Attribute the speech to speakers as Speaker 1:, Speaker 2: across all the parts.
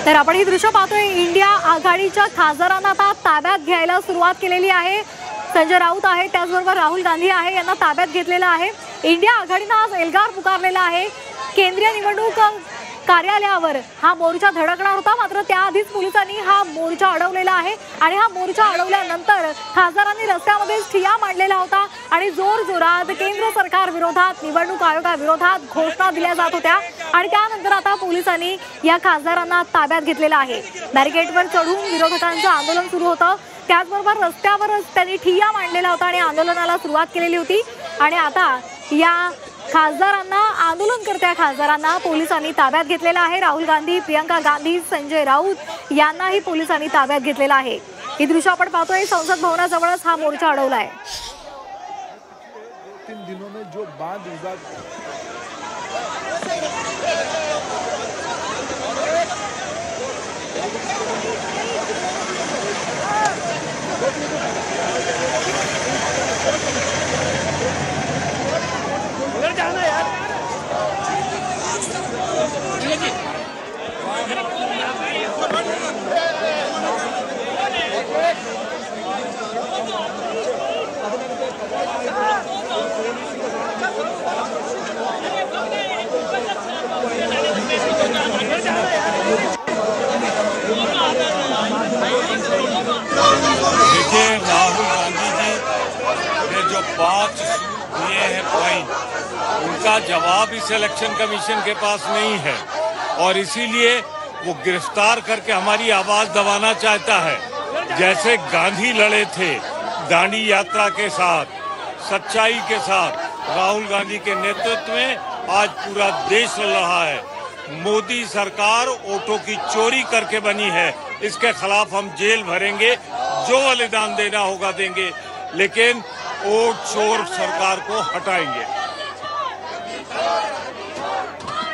Speaker 1: तर आपण ही दृश्य पाहतोय, इंडिया आघाडीच्या खासदारांना आता ताब्यात घ्यायला सुरुवात केलेली आहे। संजय राऊत आहे, त्याचबरोबर राहुल गांधी आहे, यांना ताब्यात घेतलेलं आहे। इंडिया आघाडीनं आज एल्गार पुकारलेला आहे। केंद्रीय निवडणूक कार्यालयावर हा मोर्चा धडकणार होता, मात्र त्याआधीच पोलिसांनी हा मोर्चा अडवलेला आहे आणि हा मोर्चा अडवल्यानंतर खासदारांनी रस्त्यामध्ये ठिय्या मांडलेला होता आणि जोरजोरात केंद्र सरकार विरोधात, निवडणूक आयोगाविरोधात घोषणा दिल्या जात होत्या आणि त्यानंतर आता पोलिसांनी या खासदारांना ताब्यात घेतलेलं आहे। बॅरिकेडवर चढून विरोधकांचं आंदोलन सुरू होतं, त्याचबरोबर रस्त्यावरच त्यांनी ठिय्या मांडलेला होता आणि आंदोलनाला सुरुवात केलेली होती आणि आता या खासदारांना, आंदोलनकर्त्या खासदारांना पोलिसांनी ताब्यात घेतलेला आहे। राहुल गांधी, प्रियंका गांधी, संजय राऊत यांनाही पोलिसांनी ताब्यात घेतलेला आहे। ही दृश्य आपण पाहतोय, संसद भवनाजवळच हा मोर्चा अडवलाय।
Speaker 2: 3 दिनों में जो बांध विवाद
Speaker 3: देखिए, राहुल गांधी जी ने जो 5 दिए हैं पॉइंट, उनका जवाब इस इलेक्शन कमीशन के पास नहीं है और इसीलिए वो गिरफ्तार करके हमारी आवाज दबाना चाहता है। जैसे गांधी लड़े थे दांडी यात्रा के साथ, सच्चाई के साथ, राहुल गांधी के नेतृत्व में आज पूरा देश लड़ रहा है। मोदी सरकार वोटों की चोरी करके बनी है, इसके खिलाफ हम जेल भरेंगे, जो बलिदान देना होगा देंगे, लेकिन वोट चोर सरकार को हटाएंगे।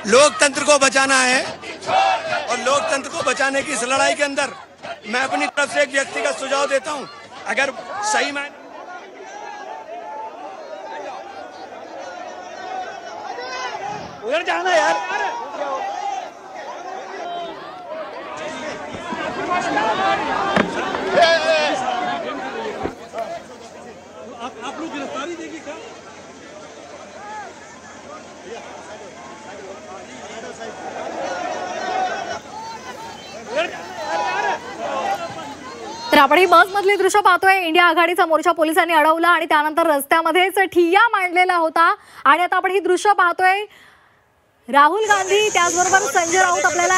Speaker 4: लोकतंत्र को बचाना है और लोकतंत्र को बचाने की इस लड़ाई के अंदर मैं अपनी तरफ से एक व्यक्तिगत सुझाव देता हूं, अगर सही मायने उधर जाना यार,
Speaker 2: आप लोग गिरफ्तारी देंगे क्या?
Speaker 1: तर आपण ही बस मधली दृश्य पाहतोय, इंडिया आघाडीचा मोर्चा पोलिसांनी अडवला आणि त्यानंतर रस्त्यामध्येच ठिय्या मांडलेला होता आणि आता आपण ही दृश्य पाहतोय, राहुल गांधी त्याचबरोबर संजय राऊत आपल्याला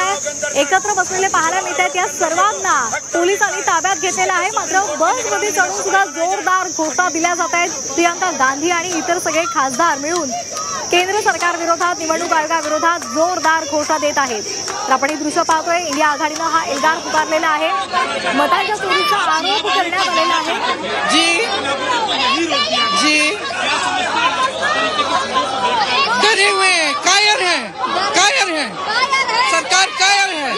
Speaker 1: एकत्र बसलेले पाहायला मिळतात। या सर्वांना पोलिसांनी ताब्यात घेतलेला आहे, मात्र बसमध्ये चढून सुद्धा जोरदार घोषणा दिल्या जात आहेत। प्रियंका गांधी आणि इतर सगळे खासदार मिळून केंद्र सरकार विरोधात, निवडणूक आयोगाविरोधात जोरदार घोषणा देत आहेत। तर आपण ही दृश्य पाहतोय, इंडिया आघाडीनं हा एल्गार पुकारलेला आहे, मतांच्या चोरीचा आरोप करण्यात आलेला आहे।
Speaker 5: जी डरे हुए कायर है, सरकार कायर है।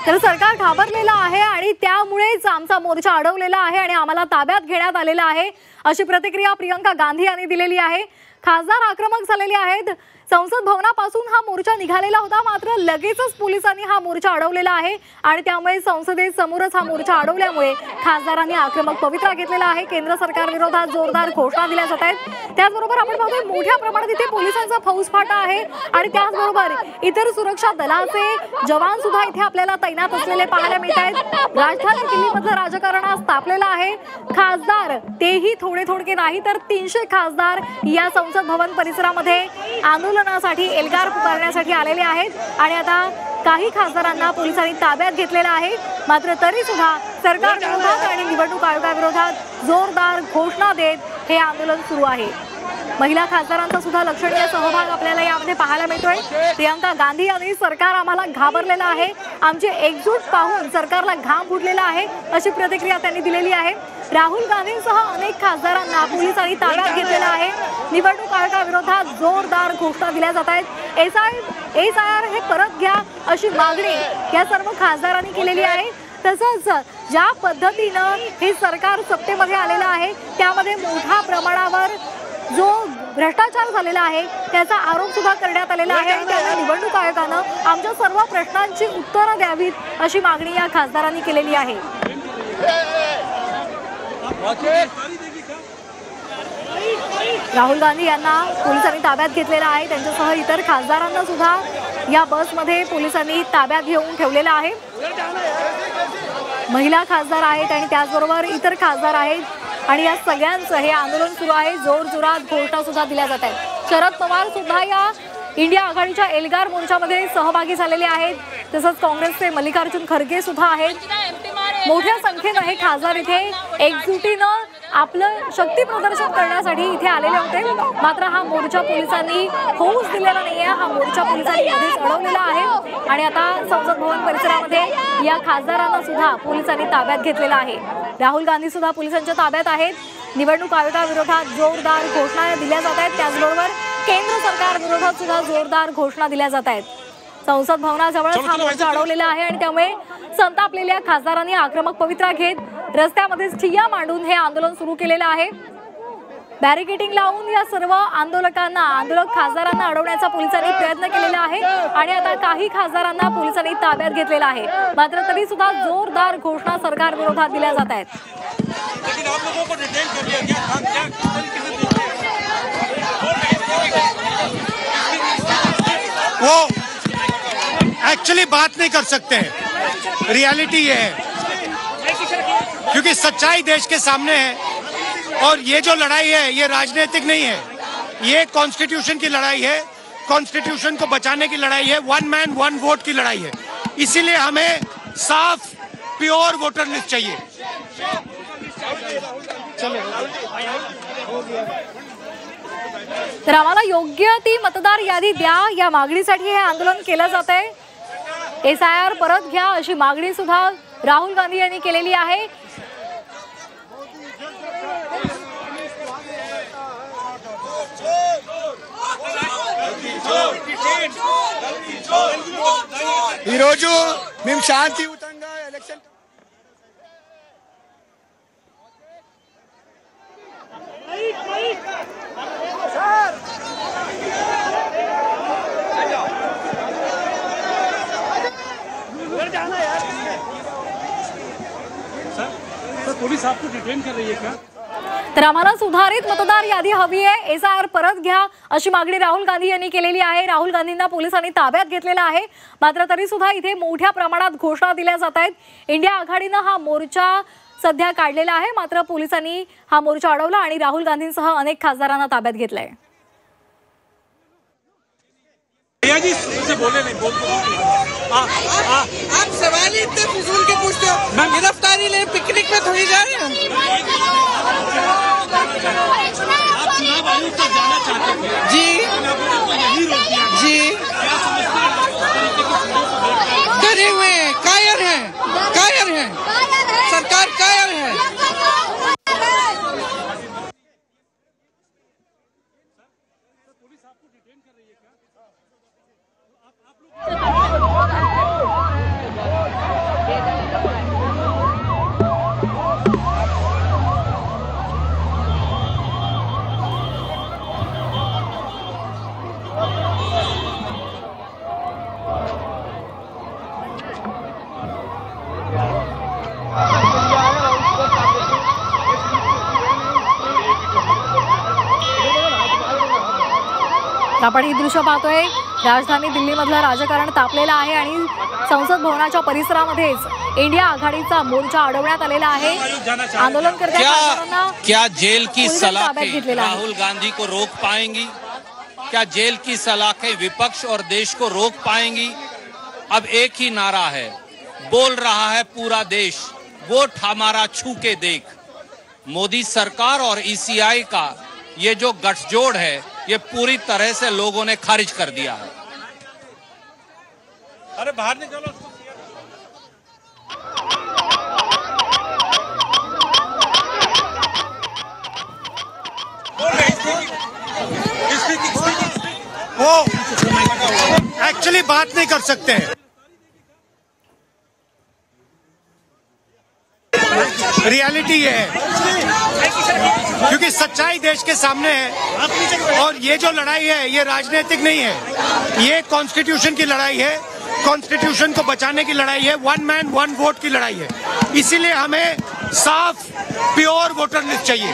Speaker 1: तर सरकार घाबरलेलं आहे आणि त्यामुळेच आमचा मोर्चा अडवलेला आहे आणि आम्हाला ताब्यात घेण्यात आलेला आहे, अशी प्रतिक्रिया प्रियंका गांधी यांनी दिलेली आहे। खासदार आक्रमक झालेले आहेत। संसद भवनापासून हा मोर्चा निघालेला होता, मात्र लगेचच पोलिसांनी हा मोर्चा अडवलेला आहे आणि त्यामुळे संसदेसमोरच हा मोर्चा अडवल्यामुळे खासदारांनी आक्रमक पवित्रा घेतलेला आहे। केंद्र सरकार विरोधात जोरदार घोषणा दिल्या जात आहेत। त्याचबरोबर आपण पाहतोय मोठ्या प्रमाणात इथे पोलिसांचा फौजफाटा आहे आणि त्याचबरोबर इतर सुरक्षा दलाचे जवान सुद्धा इथे आपल्याला तैनात असलेले पाहायला मिळत आहेत। राजधानी दिल्लीमधलं राजकारण आज तापलेलं आहे। खासदार तेही थोडे नाही, तर 300 खासदार या संसद भवन परिसरामध्ये आंदोलनासाठी, एल्गार पुकारण्यासाठी आलेले आहेत आणि आता काही खासदारांना पोलिसांनी ताब्यात घेतलेला आहे, मात्र तरी सुद्धा सरकार विरोधात आणि निवडणूक आयोगाविरोधात जोरदार घोषणा देत हे आंदोलन सुरू आहे। महिला खासदारांचा सुद्धा लक्षणीय सहभाग आपल्याला यामध्ये पाहायला मिळतोय। प्रियंका गांधी यांनी सरकार आम्हाला घाबरलेलं आहे, आमची एकजूट पाहून सरकारला घाम फुटलेला आहे अशी प्रतिक्रिया त्यांनी दिलेली आहे। राहुल गांधींसह अनेक खासदारांना पोलिसांनी ताब्यात घेतलेलं आहे। निवडणूक आयोगाविरोधात जोरदार घोषणा दिल्या जात आहेत। SIR हे परत घ्या अशी मागणी या सर्व खासदारांनी केलेली आहे। तसंच ज्या पद्धतीनं हे सरकार सत्तेमध्ये आलेलं आहे त्यामध्ये मोठ्या प्रमाणावर जो भ्रष्टाचार झालेला आहे त्याचा आरोप सुद्धा करण्यात आलेला आहे आणि त्यांना निवडणूक आयोगानं आमच्या सर्व प्रश्नांची उत्तरं द्यावीत अशी मागणी या खासदारांनी केलेली आहे। राहुल गांधी यांना पोलिसांनी ताब्यात घेतलेला आहे, त्यांच्यासह इतर खासदारांना सुद्धा या बसमध्ये पोलिसांनी ताब्यात घेऊन ठेवलेलं आहे। महिला खासदार आहेत आणि त्याचबरोबर इतर खासदार आहेत आणि या सगळ्यांचं हे आंदोलन सुरू आहे। जोरजोरात घोषणा सुद्धा दिल्या जात आहेत। शरद पवार सुद्धा या इंडिया आघाडीच्या एल्गार मोर्चामध्ये सहभागी झालेले आहेत। तसंच काँग्रेसचे मल्लिकार्जुन खरगे सुद्धा आहेत। मोठ्या संख्येनं हे खासदार इथे एकजुटीनं आपलं शक्ती प्रदर्शन करण्यासाठी इथे आलेले होते। मात्र हा मोर्चा पोलिसांनी होऊच दिलेला नाहीये, हा मोर्चा पोलिसांनी मध्येच अडवलेला आहे आणि आता संसद भवन परिसरामध्ये या खासदारांना सुद्धा पोलिसांनी ताब्यात घेतलेला आहे। राहुल गांधी सुद्धा पोलिसांच्या ताब्यात आहेत। निवडणूक आयोगाविरोधात जोरदार घोषणा दिल्या जात आहेत, त्याचबरोबर केंद्र सरकार विरोधात सुद्धा जोरदार घोषणा दिल्या जात आहेत। संसद भवनाजवळच हा मोर्चा अडवलेला आहे आणि त्यामुळे संतापलेल्या खासदारांनी आक्रमक पवित्रा घेत रस्त्यामध्ये ठिय्या मांडून हे आंदोलन सुरू केलेलं आहे। बॅरिकेडिंग लावून या सर्व आंदोलक खासदारांना अडवण्याचा पोलिसांनी प्रयत्न केलेला आहे आणि आता काही खासदारांना पोलिसांनी ताब्यात घेतलेला आहे। मात्र तरी सुद्धा जोरदार घोषणा सरकार विरोधात दिल्या जात आहेत।
Speaker 4: वो एक्चुअली बात नहीं कर सकते हैं, रियलिटी ये है क्योंकि सच्चाई देश के सामने है और ये जो लड़ाई है ये राजनीतिक नहीं है, ये कॉन्स्टिट्यूशन की लड़ाई है, कॉन्स्टिट्यूशन को बचाने की लड़ाई है, वन मैन वन वोट की लड़ाई है। इसीलिए हमें साफ प्योर वोटर लिस्ट चाहिए।
Speaker 1: तर आम्हाला योग्य ती मतदार यादी द्या या मागणीसाठी हे आंदोलन केलं जात आहे। SIR परत घ्या अशी मागणी सुद्धा राहुल गांधी यांनी केलेली आहे।
Speaker 4: ఈ రోజు మేము శాంతియుతంగా ఎలక్షన్
Speaker 2: पुलिस आपको डिटेन कर रही है क्या?
Speaker 1: तर आम्हाला सुधारित मतदार यादी हवी आहे, SIR परत घ्या अशी मागणी राहुल गांधी यांनी केलेली आहे। राहुल गांधींना पोलिसांनी ताब्यात घेतलेला आहे, मात्र तरी सुद्धा इथे मोठ्या प्रमाणात घोषणा दिल्या जात आहेत। इंडिया आघाडीनं हा मोर्चा सध्या काढलेला आहे, मात्र पोलिसांनी हा मोर्चा अडवला आणि राहुल गांधींसह अनेक खासदारांना ताब्यात घेतलंय।
Speaker 2: जी से बोले नहीं
Speaker 5: आप सवाल ही इतने फिजूल के पूछते हो। गिरफ्तारी ले पिकनिक में थोड़ी जा रहे हैं।
Speaker 2: आप चुनाव आयोग तक जाना चाहते थे
Speaker 5: जी
Speaker 2: यही रोक दिया
Speaker 5: जी, डरे हुए हैं, कायर हैं, कायर हैं, सरकार कायर है।
Speaker 2: पुलिस आपको डिटेन कर रही है क्या?
Speaker 1: आपण ही दृश्य पाहतोय, राजधानी दिल्लीमधलं राजकारण तापलेलं आहे आणि संसद भवनाच्या परिसरामध्येच इंडिया आघाडीचा मोर्चा अडवण्यात आलेला आहे। आंदोलनकर्त्यांना
Speaker 6: क्या जेल की सलाखें राहुल गांधी को रोक पाएंगी? क्या जेल की सलाखें विपक्ष और देश को रोक पाएंगी? अब एक ही नारा है, बोल रहा है पूरा देश, वोट हमारा छू के देख। मोदी सरकार और ECI का ये जो गठजोड़ है ये पूरी तरह से लोगों ने खारिज कर दिया है।
Speaker 2: अरे बाहर निकालो उसको।
Speaker 4: वो एक्चुअली बात नहीं कर सकते हैं। रियलिटी ये है, क्योंकि सच्चाई देश के सामने है और ये जो लड़ाई है ये राजनीतिक नहीं है, ये कॉन्स्टिट्यूशन की लड़ाई है, कॉन्स्टिट्यूशन को बचाने की लड़ाई है, वन मैन वन वोट की लड़ाई है। इसीलिए हमें साफ प्योर वोटर लिस्ट चाहिए।